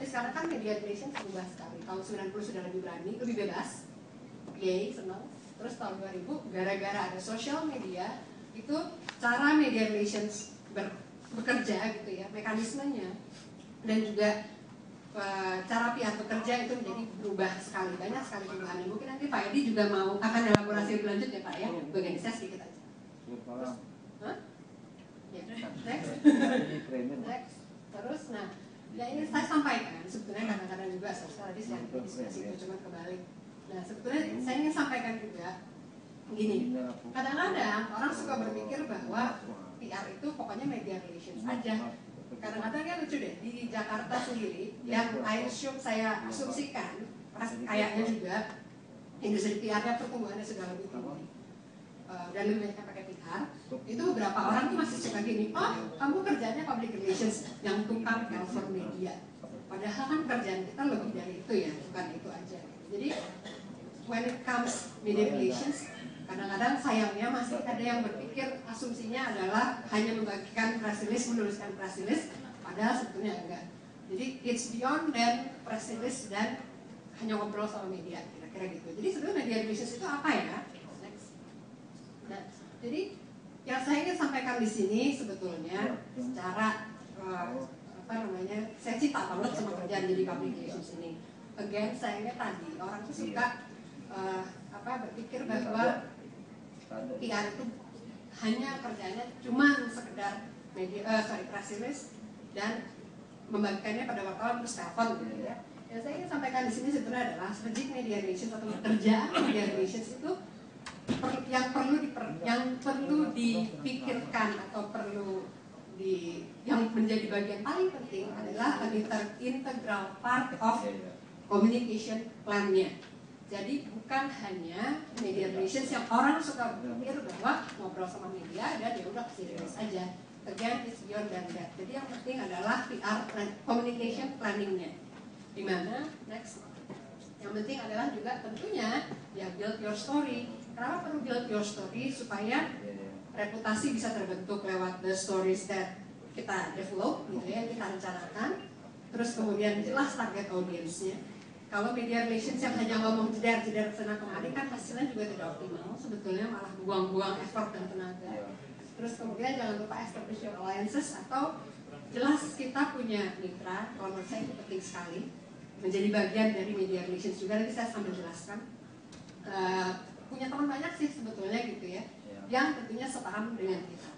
Tapi sekarang kan media relations berubah sekali. Tahun 90 sudah lebih berani, lebih bebas. Yay, senang. Terus tahun 2000 gara-gara ada social media, itu cara media relations bekerja gitu ya, mekanismenya dan juga cara PR bekerja itu menjadi berubah sekali, banyak sekali perubahannya. Mungkin nanti Pak Edi juga akan elaborasi lebih lanjut ya Pak ya, bagian saya sedikit aja. Terus, ya, next. Terus, nah, ya ini saya sampaikan sebetulnya kadang-kadang juga tadi saya diskusi itu cuma kebalik. Nah, sebetulnya saya ingin sampaikan juga gini, kadang-kadang orang suka berpikir bahwa PR itu pokoknya media relations aja. Kadang-kadang kan lucu deh, di Jakarta sendiri yang saya asumsikan kayaknya juga industri PR-nya pertumbuhannya sudah lebih tinggi dan lebih banyak pakai PR. Itu beberapa orang tuh masih suka gini, oh kamu kerjanya public relations yang tukang telepon media. Padahal kan kerjaan kita lebih dari itu ya, bukan itu aja. Jadi when it comes media relations, kadang-kadang sayangnya masih ada yang berpikir asumsinya adalah hanya membagikan press release, menuliskan press release, padahal sebetulnya enggak. Jadi it's beyond dan press release dan hanya ngobrol sama media, kira-kira gitu. Jadi sebetulnya media relations itu apa ya? Next. Nah, jadi yang saya ingin sampaikan di sini sebetulnya secara saya cinta banget sama kerjaan jadi public relations ini. Again, saya ingat tadi orang tuh suka berpikir bahwa PR itu hanya kerjanya cuma sekedar press release dan membagikannya pada wartawan terus telepon gitu ya. Yang saya ingin sampaikan di sini sebenarnya adalah strategic media relations atau pekerjaan media relations itu yang perlu dipikirkan atau yang menjadi bagian paling penting adalah integral part of communication plan-nya. Jadi bukan hanya media relations yang orang suka berpikir bahwa ngobrol sama media dan ya udah kasih rilis aja. Again, it's beyond than that. Jadi yang penting adalah PR communication planning-nya. Di mana next? Yang penting adalah juga tentunya ya build your story. Kenapa perlu build your story? Supaya reputasi bisa terbentuk lewat the stories that kita develop gitu ya, kita rencanakan. Terus kemudian jelas target audiensnya. Kalau media relations yang hanya ngomong jeder-jeder sana kemari kan hasilnya juga tidak optimal, sebetulnya malah buang-buang effort dan tenaga. Terus kemudian jangan lupa establish your alliances atau jelas kita punya mitra, kalau menurut saya itu penting sekali menjadi bagian dari media relations juga, nanti saya sambil jelaskan. Punya teman banyak sih sebetulnya gitu ya, yang tentunya sepaham dengan kita.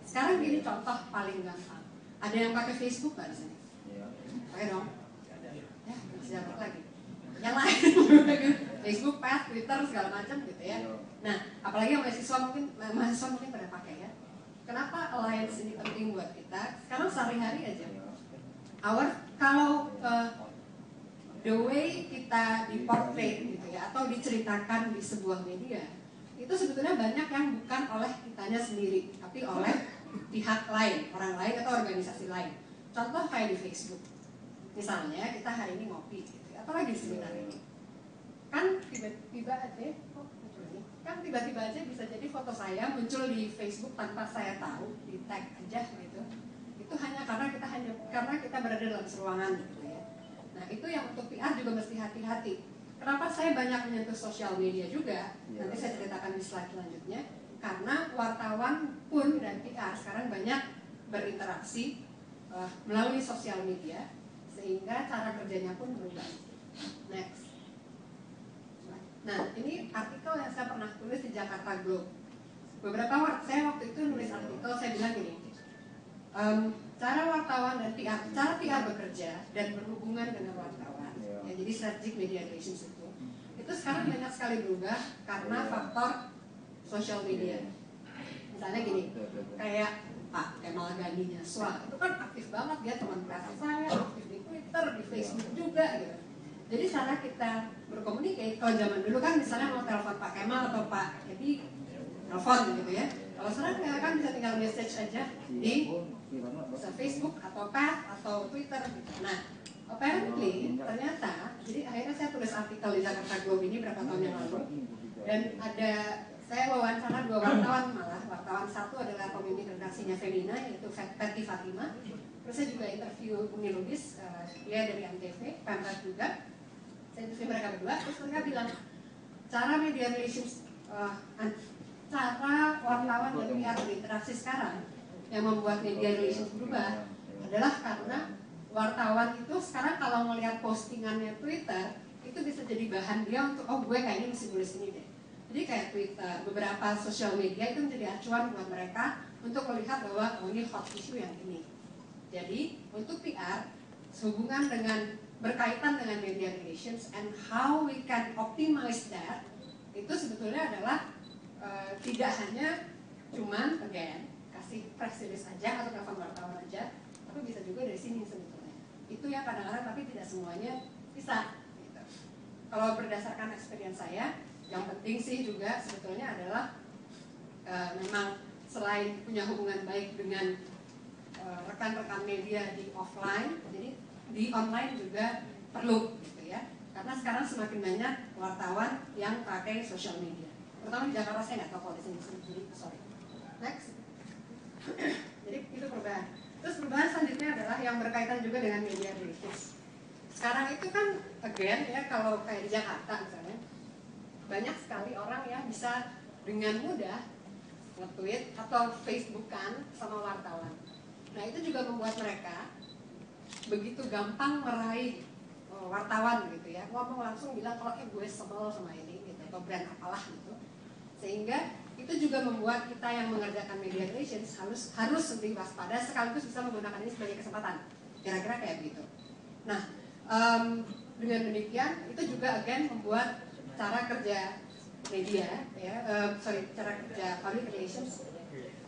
Sekarang gini contoh paling gampang, ada yang pakai Facebook nggak di sini? Pakai dong. Ya, masih dapat lagi. Yang lain Facebook, Path, Twitter segala macam gitu ya. Nah, apalagi yang mahasiswa mungkin pada pakai ya. Kenapa alliance ini penting buat kita? Sekarang sehari-hari aja. Kalau the way kita diportray gitu ya, atau diceritakan di sebuah media, itu sebetulnya banyak yang bukan oleh kitanya sendiri, tapi oleh pihak lain, orang lain atau organisasi lain. Contoh kayak di Facebook. Misalnya kita hari ini ngopi gitu, apalagi di seminar ini. Kan tiba-tiba aja bisa jadi foto saya muncul di Facebook tanpa saya tahu, di tag aja gitu. Itu hanya karena kita berada dalam ruangan gitu ya. Nah, itu yang untuk PR juga mesti hati-hati. Kenapa saya banyak menyentuh sosial media juga? Nanti saya ceritakan di slide selanjutnya. Karena wartawan pun dan PR sekarang banyak berinteraksi melalui sosial media, sehingga cara kerjanya pun berubah. Next. Nah, ini artikel yang saya pernah tulis di Jakarta Globe. Saya waktu itu nulis artikel, saya bilang gini, cara wartawan dan cara PR bekerja dan berhubungan dengan wartawan, ya, jadi strategic media relations itu sekarang banyak sekali berubah karena faktor social media. Misalnya gini, kayak Pak Kemal Gandhi Nyaswa, itu kan aktif banget dia, teman press saya, aktif di Twitter, di Facebook juga gitu. Jadi cara kita berkomunikasi, kalau zaman dulu kan misalnya mau telepon Pak Kemal atau Pak Edi, telepon gitu ya. Kalau sekarang kan bisa tinggal message aja di Facebook atau Path atau Twitter gitu. Nah, apparently ternyata, jadi akhirnya saya tulis artikel di Jakarta Globe ini berapa tahun yang lalu, dan saya wawancara 2 wartawan malah. Wartawan satu adalah pemimpin redaksinya Femina, yaitu Fethi Fatima. Terus saya juga interview Uni Lubis, dia dari MTV, Pemret juga. Saya interview mereka berdua, terus mereka bilang cara media relations, cara wartawan dan PR berinteraksi sekarang yang membuat media relations berubah adalah karena wartawan itu sekarang kalau melihat postingannya Twitter itu bisa jadi bahan dia untuk, oh gue kayaknya mesti nulis ini deh. Jadi kayak Twitter, beberapa sosial media itu menjadi acuan buat mereka untuk melihat bahwa oh ini hot issue yang ini. Jadi untuk PR sehubungan dengan berkaitan dengan media relations and how we can optimize that, itu sebetulnya adalah tidak hanya cuman again kasih press release aja atau telepon wartawan aja, tapi bisa juga dari sini sebetulnya. Itu ya kadang-kadang, tapi tidak semuanya bisa. Gitu. Kalau berdasarkan experience saya, yang penting sih juga sebetulnya adalah memang selain punya hubungan baik dengan rekan-rekan media di offline, jadi di online juga perlu gitu ya. Karena sekarang semakin banyak wartawan yang pakai social media. Terutama di Jakarta, saya nggak tahu kalau di sini, sorry. Next. Jadi itu perubahan. Terus perubahan selanjutnya adalah yang berkaitan juga dengan media relations. Sekarang itu kan again ya, kalau kayak di Jakarta misalnya, banyak sekali orang yang bisa dengan mudah nge-tweet atau Facebookan sama wartawan. Nah itu juga membuat mereka begitu gampang meraih wartawan gitu ya, ngomong langsung bilang kalau gue sebel sama ini gitu, atau brand apalah gitu. Sehingga itu juga membuat kita yang mengerjakan media relations harus lebih waspada, sekaligus bisa menggunakan ini sebagai kesempatan. Kira-kira kayak begitu. Nah dengan demikian itu juga again membuat cara kerja media ya, cara kerja public relations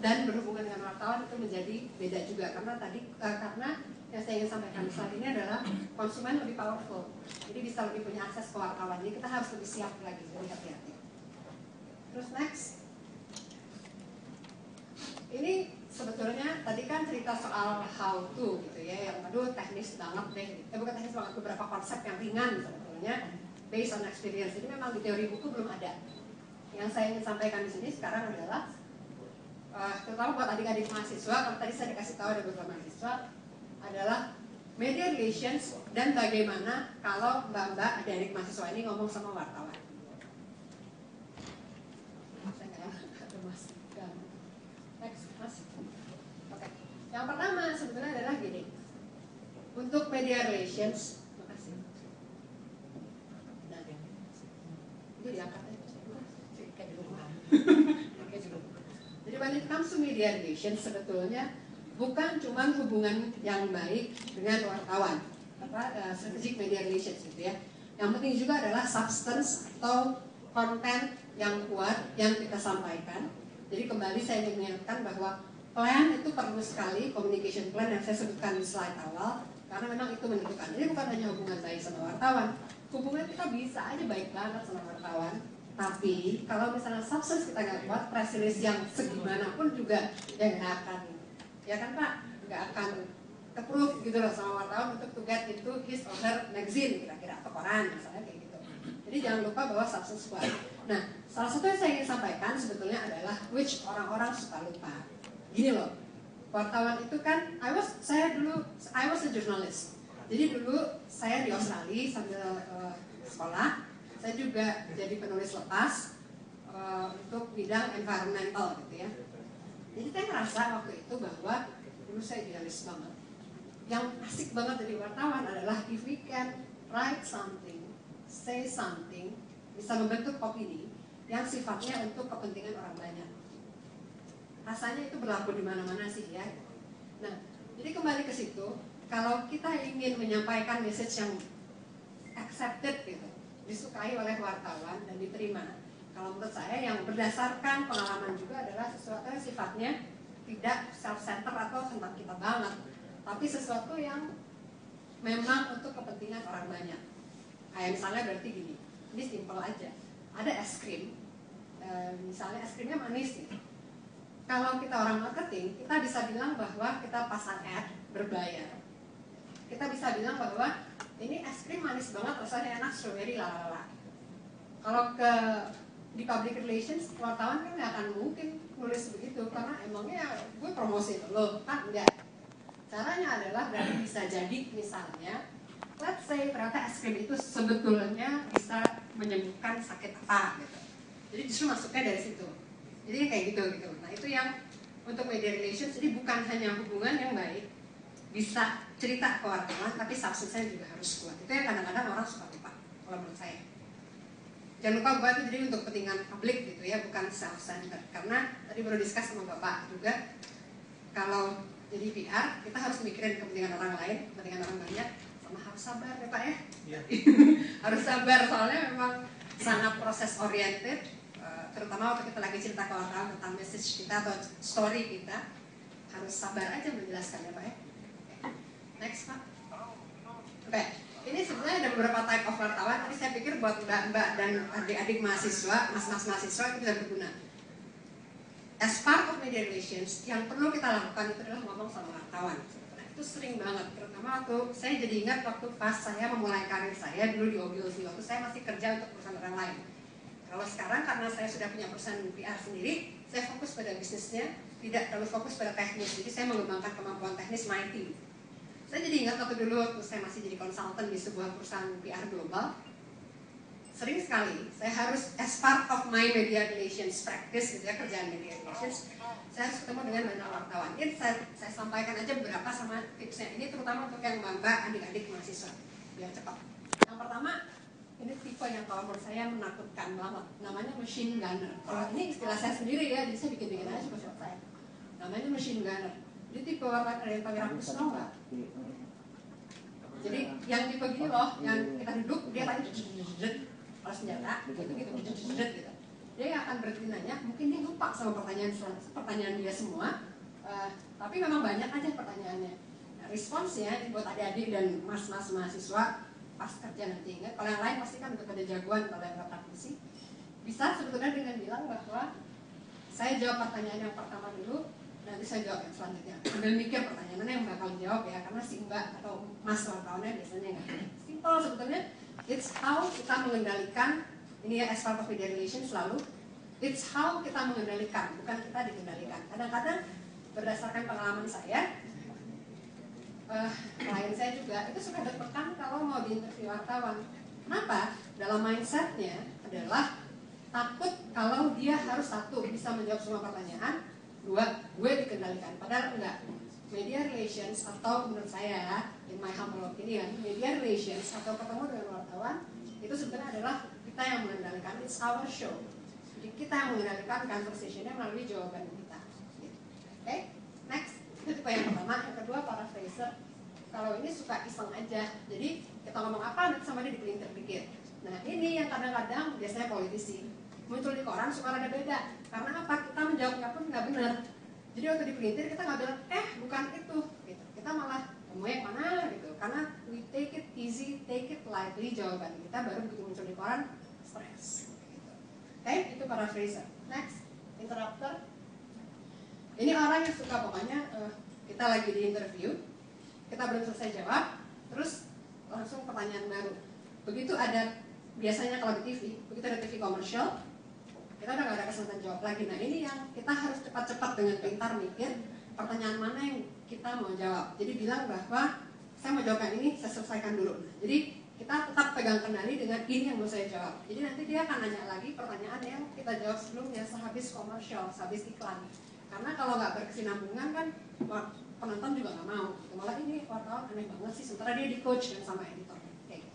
dan berhubungan dengan wartawan itu menjadi beda juga, karena tadi karena yang saya ingin sampaikan saat ini adalah konsumen lebih powerful, jadi bisa lebih punya akses ke wartawan, jadi kita harus lebih siap lagi, lebih hati-hati. Terus next, ini sebetulnya tadi kan cerita soal how to gitu ya, yang aduh teknis banget deh, bukan teknis banget, beberapa konsep yang ringan sebetulnya based on experience. Jadi memang di teori buku belum ada. Yang saya ingin sampaikan di sini sekarang adalah terutama buat adik-adik mahasiswa, kalau tadi saya dikasih tahu ada beberapa mahasiswa, adalah media relations dan bagaimana kalau mbak-mbak adik-adik mahasiswa ini ngomong sama wartawan. Saya nggak ada mas. Next, mas. Oke. Yang pertama sebetulnya adalah gini. Untuk media relations, makasih. Nah, itu diangkat aja. Kayak di rumah. Jadi when it comes to media relations sebetulnya bukan cuma hubungan yang baik dengan wartawan, strategic media relations gitu ya. Yang penting juga adalah substance atau konten yang kuat yang kita sampaikan. Jadi kembali saya ingin mengingatkan bahwa plan itu perlu sekali, communication plan yang saya sebutkan di slide awal, karena memang itu menentukan. Ini bukan hanya hubungan baik sama wartawan, hubungan kita bisa aja baik banget sama wartawan. Tapi kalau misalnya substance kita nggak kuat, press release yang segimanapun juga ya nggak akan, ya kan Pak, nggak akan approve gitu loh sama wartawan untuk to get into his or her magazine kira-kira, atau koran misalnya kayak gitu. Jadi jangan lupa bahwa substance kuat. Nah, salah satu yang saya ingin sampaikan sebetulnya adalah which orang-orang suka lupa. Gini loh, wartawan itu kan, I was a journalist. Jadi dulu saya di Australia sambil sekolah. Saya juga jadi penulis lepas untuk bidang environmental gitu ya. Jadi saya ngerasa waktu itu bahwa dulu saya idealis banget. Yang asik banget jadi wartawan adalah if we can write something, say something, bisa membentuk opini yang sifatnya untuk kepentingan orang banyak. Rasanya itu berlaku di mana-mana sih ya. Nah, jadi kembali ke situ, kalau kita ingin menyampaikan message yang accepted gitu, disukai oleh wartawan dan diterima, kalau menurut saya yang berdasarkan pengalaman juga adalah sesuatu yang sifatnya tidak self-center atau tentang kita banget, tapi sesuatu yang memang untuk kepentingan orang banyak. Kayak misalnya berarti gini, ini simple aja, ada es krim, misalnya es krimnya manis gitu. Kalau kita orang marketing, kita bisa bilang bahwa kita pasang ad berbayar. Kita bisa bilang bahwa ini es krim manis banget, rasanya enak, strawberry, lalala. Kalau di public relations, wartawan kan nggak akan mungkin nulis begitu, karena emangnya gue promosi lo, kan enggak. Caranya adalah berarti bisa jadi misalnya, let's say ternyata es krim itu sebetulnya bisa menyembuhkan sakit apa gitu. Jadi justru masuknya dari situ. Jadi kayak gitu. Nah itu yang untuk media relations, jadi bukan hanya hubungan yang baik, bisa cerita ke wartawan, tapi substance-nya juga harus kuat. Itu yang kadang-kadang orang suka lupa, kalau menurut saya. Jangan lupa buat itu jadi untuk kepentingan publik gitu ya, bukan self-centered. Karena tadi baru discuss sama Bapak juga, kalau jadi PR, kita harus mikirin kepentingan orang lain, kepentingan orang banyak, sama harus sabar ya Pak ya. Yeah. Harus sabar, soalnya memang sangat proses oriented, terutama waktu kita lagi cerita ke orang tentang message kita atau story kita, harus sabar aja menjelaskan ya Pak ya. Next Pak. Oke, ini sebenarnya ada beberapa type of wartawan, tapi saya pikir buat mbak-mbak dan adik-adik mahasiswa, mas-mas mahasiswa itu bisa berguna. As part of media relations, yang perlu kita lakukan itu adalah ngomong sama wartawan. Itu sering banget, terutama waktu saya jadi ingat waktu pas saya memulai karir saya dulu di Ogilvy, waktu saya masih kerja untuk perusahaan orang lain. Kalau sekarang karena saya sudah punya perusahaan PR sendiri, saya fokus pada bisnisnya, tidak terlalu fokus pada teknis. Jadi saya mengembangkan kemampuan teknis my team. Saya jadi ingat waktu dulu waktu saya masih jadi konsultan di sebuah perusahaan PR global, sering sekali saya harus as part of my media relations practice gitu ya, kerjaan media relations, saya harus ketemu dengan banyak wartawan. Ini saya sampaikan aja beberapa sama tipsnya. Ini terutama untuk yang mbak adik-adik mahasiswa biar cepat. Yang pertama, ini tipe yang kalau menurut saya menakutkan banget, namanya machine gunner. Kalau ini istilah saya sendiri ya, jadi saya bikin-bikin aja buat saya. Namanya machine gunner. Jadi tipe orang ada yang pakai rakus tau nggak? Jadi yang tipe gini loh, yang kita duduk dia tadi kalau senjata, gitu. Dia akan berhenti nanya, mungkin dia lupa sama pertanyaan dia semua, tapi memang banyak aja pertanyaannya. Nah, responsnya buat adik-adik dan mas-mas mahasiswa pas kerja nanti, ingat, kalau yang lain pasti kan udah pada jagoan, kalau yang nggak praktisi, bisa sebetulnya dengan bilang bahwa saya jawab pertanyaan yang pertama dulu, nanti saya jawab yang selanjutnya. Sambil mikir pertanyaan mana yang bakal dijawab ya, karena si mbak atau mas wartawannya biasanya nggak. Simple sebetulnya. It's how kita mengendalikan, ini ya as part of media relations selalu, it's how kita mengendalikan, bukan kita dikendalikan. Kadang-kadang berdasarkan pengalaman saya, klien saya juga, itu suka deg-degan kalau mau diinterview wartawan. Kenapa? Dalam mindsetnya adalah takut kalau dia harus satu, bisa menjawab semua pertanyaan, dua, gue dikendalikan. Padahal enggak. Media relations atau menurut saya, in my humble opinion, media relations atau ketemu dengan wartawan itu sebenarnya adalah kita yang mengendalikan, it's our show. Jadi kita yang mengendalikan conversation-nya melalui jawaban kita. Oke, next. Itu tipe yang pertama. Yang kedua, paraphraser. Kalau ini suka iseng aja. Jadi kita ngomong apa nanti sama dia dipelintir dikit. Nah ini yang kadang-kadang biasanya politisi muncul di koran suka ada beda. Karena apa? Kita menjawabnya pun nggak benar. Jadi waktu dipelintir kita nggak bilang, bukan itu, gitu. Kita malah kamu yang mana, gitu. Karena we take it easy, take it lightly jawaban kita, baru begitu muncul di koran, stres. Gitu. Oke, itu paraphraser. Next, interrupter. Ini orang yang suka pokoknya kita lagi di interview, kita belum selesai jawab, terus langsung pertanyaan baru. Begitu ada, biasanya kalau di TV, begitu ada TV komersial, kita udah gak ada kesempatan jawab lagi. Nah ini yang kita harus cepat-cepat dengan pintar mikir pertanyaan mana yang kita mau jawab. Jadi bilang bahwa saya mau jawab yang ini, saya selesaikan dulu. Nah, jadi kita tetap pegang kendali dengan ini yang mau saya jawab. Jadi nanti dia akan nanya lagi pertanyaan yang kita jawab sebelumnya sehabis komersial, sehabis iklan. Karena kalau nggak berkesinambungan kan penonton juga nggak mau. Malah ini wartawan aneh banget sih, sementara dia di coach kan sama editor. Gitu.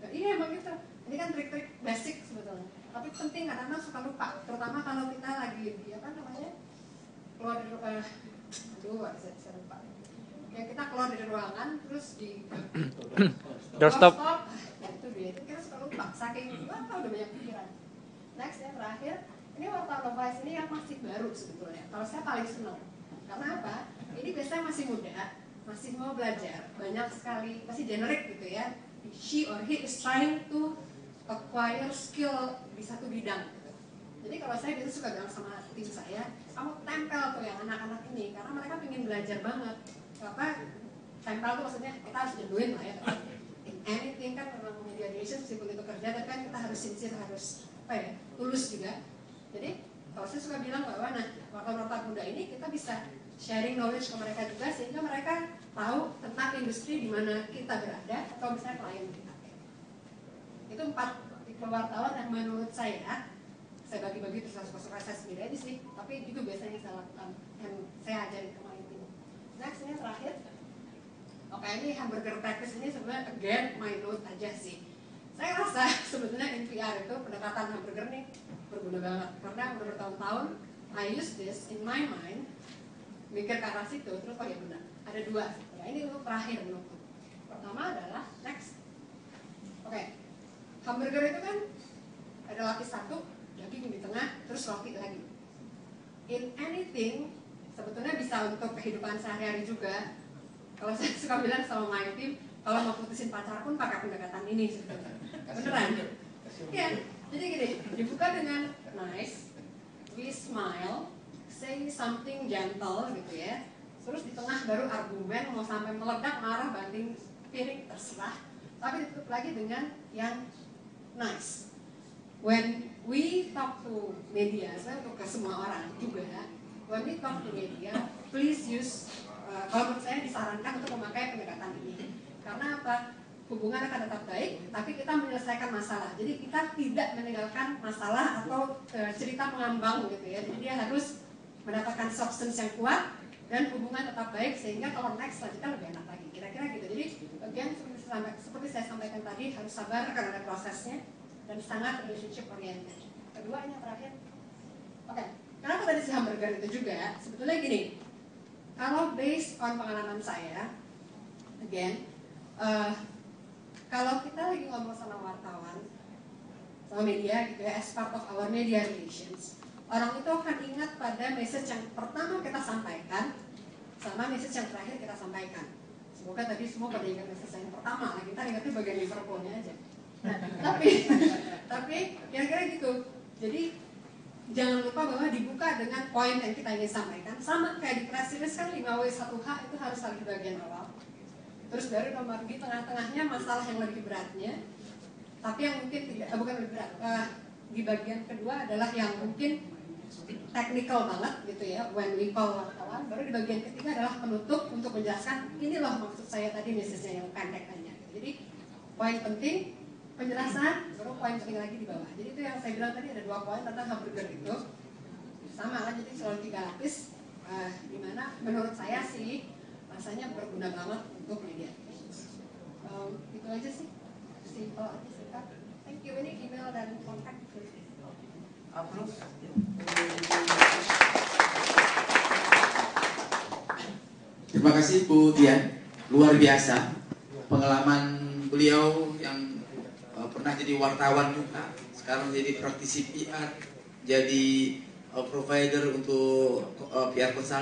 Nah, iya emang gitu. Ini kan trik-trik basic sebetulnya. Tapi penting kadang-kadang suka lupa, terutama kalau kita lagi di apa namanya keluar dari saya lupa. Ya kita keluar dari ruangan terus di doorstop. Ya itu dia, itu kita suka lupa. Saking udah banyak pikiran. Next ya terakhir, ini wartawan novice ini yang masih baru sebetulnya. Kalau saya paling senang, karena apa? Ini biasanya masih muda, masih mau belajar, banyak sekali, masih generik gitu ya. She or he is trying to acquire skill di satu bidang gitu. Jadi kalau saya biasanya suka bilang sama tim saya, kamu tempel tuh yang anak-anak ini, karena mereka ingin belajar banget. Apa tempel tuh maksudnya kita harus jenuin lah ya. In anything kan memang media relations meskipun itu kerja, tapi kan kita harus sincere, harus apa ya, tulus juga. Jadi kalau saya suka bilang bahwa nah wartawan muda ini kita bisa sharing knowledge ke mereka juga, sehingga mereka tahu tentang industri di mana kita berada atau misalnya klien kita. Itu 4 tipe wartawan yang menurut saya bagi-bagi terus suka saya sendiri aja sih, tapi itu biasanya saya lakukan, yang saya ajarin ke my team. Next, ini terakhir. Oke, ini hamburger practice ini sebenarnya again my note aja sih. Saya rasa sebetulnya NPR itu pendekatan hamburger nih berguna banget, karena udah bertahun-tahun I use this in my mind, mikir ke arah situ, terus oh ya benar, ada 2. Ya, ini untuk terakhir menurutku. Pertama adalah next. Oke, hamburger itu kan ada lapis 1, daging di tengah, terus roti lagi. In anything, sebetulnya bisa untuk kehidupan sehari-hari juga. Kalau saya suka bilang sama my team, kalau mau putusin pacar pun pakai pendekatan ini sebetulnya. Beneran? Iya, jadi gini, dibuka dengan nice, we smile, say something gentle gitu ya. Terus di tengah baru argumen, mau sampai meledak, marah, banting piring, terserah. Tapi ditutup lagi dengan yang nice. When we talk to media, saya untuk ke semua orang juga, when we talk to media, please use, kalau menurut saya disarankan untuk memakai pendekatan ini. Karena apa? Hubungan akan tetap baik, tapi kita menyelesaikan masalah. Jadi kita tidak meninggalkan masalah atau cerita mengambang gitu ya. Jadi dia harus mendapatkan substance yang kuat dan hubungan tetap baik, sehingga kalau next selanjutnya lebih enak lagi. Kira-kira gitu. Jadi again, seperti saya sampaikan tadi, harus sabar karena ada prosesnya, dan sangat relationship oriented. Kedua, ini yang terakhir. Oke, kenapa tadi si hamburger itu juga? Sebetulnya gini, kalau based on pengalaman saya, again, kalau kita lagi ngomong sama wartawan, sama media gitu ya, as part of our media relations, orang itu akan ingat pada message yang pertama kita sampaikan, sama message yang terakhir kita sampaikan. Semoga tadi semua pada ingat message yang pertama, kita ingatnya bagian Liverpoolnya aja. Nah, tapi kira-kira gitu. Jadi jangan lupa bahwa dibuka dengan poin yang kita ingin sampaikan. Sama kayak di press release kan 5W1H itu harus ada di bagian awal. Terus baru nomor di tengah-tengahnya masalah yang lebih beratnya. Tapi yang mungkin tidak, bukan lebih berat. Di bagian kedua adalah yang mungkin technical banget gitu ya, when we call wartawan. Baru di bagian ketiga adalah penutup untuk menjelaskan ini loh maksud saya tadi message-nya yang pendek hanya. Jadi poin penting, penjelasan, baru poin penting lagi di bawah. Jadi itu yang saya bilang tadi ada 2 poin tentang hamburger itu. Sama kan, jadi selalu 3 lapis, dimana menurut saya sih rasanya berguna banget untuk media. Itu aja sih, simple aja sih Kak. Thank you, ini email dan kontak. Terima kasih Bu Dian, luar biasa pengalaman beliau yang pernah jadi wartawan juga, sekarang jadi praktisi PR, jadi provider untuk PR konsultan.